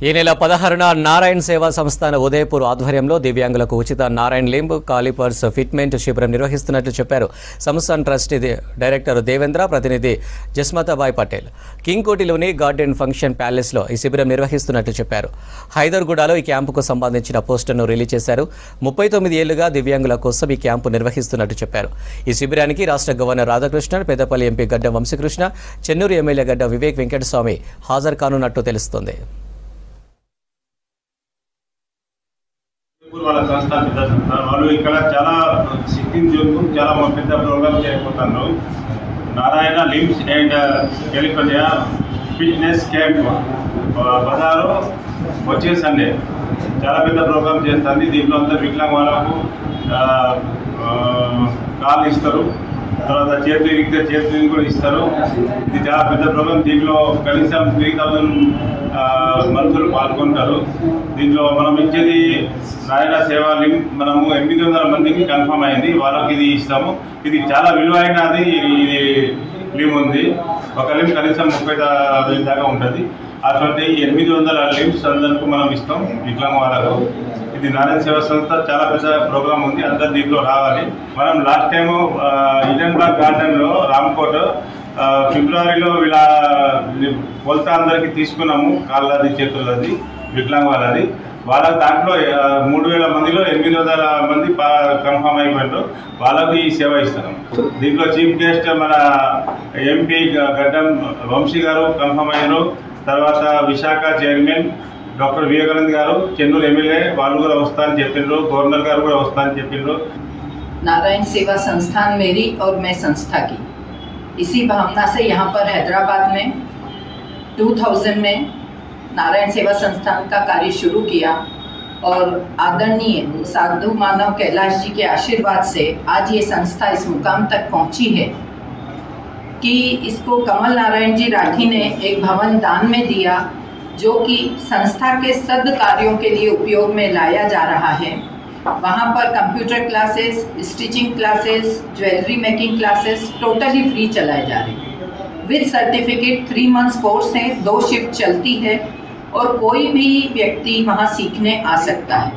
ఈ నెల 16న నారాయణ సేవా సంస్థాన ఉదయపూర్ ఆధ్వర్యంలో దివ్యాంగులకు ఉచిత నారాయణ లింబ్ కాలిపర్స్ ఫిట్మెంట్ శిబిరం నిర్వహిస్తున్నట్లు చెప్పారు. సంస్థాన్ ట్రస్ట్ డైరెక్టర్ దేవేంద్ర, ప్రతినిధి జస్మతాబాయ్ పటేల్. కింగ్కోటిలోని గార్డెన్ ఫంక్షన్ ప్యాలెస్లో ఈ శిబిరం నిర్వహిస్తున్నట్లు చెప్పారు. హైదర్గూడలో ఈ క్యాంపుకు సంబంధించిన పోస్టర్ను రిలీజ్ చేశారు. 39 ఏళ్లుగా దివ్యాంగుల కోసం ఈ క్యాంపు నిర్వహిస్తున్నట్లు చెప్పారు. ఈ శిబిరానికి రాష్ట్ర గవర్నర్ రాధాకృష్ణన్, పెద్దపల్లి ఎంపీ గడ్డం వంశీకృష్ణ, చెన్నూరు ఎమ్మెల్యే గడ్డం వివేక్ వెంకటస్వామి హాజరు కానున్నట్టు తెలుస్తోంది. వాళ్ళ సంస్థ పెద్ద సంస్థ వాళ్ళు ఇక్కడ చాలా 16 జూన్కు చాలా పెద్ద ప్రోగ్రామ్ చేయబోతున్నారు. నారాయణ లిమ్స్ అండ్ కెలిఫోర్నియా ఫిట్నెస్ క్యాంప్ 16 వచ్చే సండే చాలా పెద్ద ప్రోగ్రామ్ చేస్తుంది. దీంట్లో అంతా వికలాంగ వాళ్ళకు కాళ్ళు ఇస్తారు, తర్వాత చేతులు ఇరిగితే చేతులు కూడా ఇస్తారు. ఇది చాలా పెద్ద ప్రోగ్రామ్. దీంట్లో కనీసం 3000 మనుషులు పాల్గొంటారు. దీంట్లో మనం ఇచ్చేది నారాయణ సేవా లింక్ మనము 800 మందికి కన్ఫర్మ్ అయింది. వాళ్ళకి ఇది ఇస్తాము. ఇది చాలా విలువైనది. ఇది లిమ్ ఉంది. ఒక లిమ్ కనీసం 30,000 దాకా ఉంటుంది. అటువంటి 800 లిమ్స్ అందరికీ మనం ఇస్తాం వికలాంగ వాళ్ళకు. ఇది నారాయణ సేవా సంస్థ చాలా పెద్ద ప్రోగ్రామ్ ఉంది. అందరు దీంట్లో రావాలి. మనం లాస్ట్ టైము ఈడెన్ పార్క్ గార్డెన్లో రామ్కోట్ ఫిబ్రవరిలో ఇలా కొలత అందరికీ తీసుకున్నాము. కాళ్ళది, చేతులది, వికలాంగ వాళ్ళది. వాళ్ళ దాంట్లో 3000 మందిలో 800 మంది కన్ఫర్మ్ అయిపోయారు. వాళ్ళకు ఈ సేవ ఇస్తాం. దీంట్లో చీఫ్ గెస్ట్ మన ఎంపీ గడ్డం వంశీ గారు కన్ఫర్మ్ అయ్యారు. తర్వాత విశాఖ చైర్మన్ డాక్టర్ వివేకానంద్ గారు, చెన్నూరు ఎమ్మెల్యే వాళ్ళు కూడా వస్తారని చెప్పిండ్రు. గవర్నర్ గారు కూడా వస్తారని చెప్పిండ్రు. नारायण सेवा संस्थान मेरी और मैं संस्था की इसी भावना से यहाँ पर हैदराबाद में 2000 में नारायण सेवा संस्थान का कार्य शुरू किया और आदरणीय साधु मानव कैलाश जी के आशीर्वाद से आज ये संस्था इस मुकाम तक पहुँची है कि इसको कमल नारायण जी राठी ने एक भवन दान में दिया, जो कि संस्था के सद कार्यों के लिए उपयोग में लाया जा रहा है। वहाँ पर computer classes, stitching classes, jewellery making classes totally free चलाए जा रहे हैं विद सर्टिफिकेट। 3 मंथ्स कोर्स है, 2 शिफ्ट चलती है और कोई भी व्यक्ति वहाँ सीखने आ सकता है।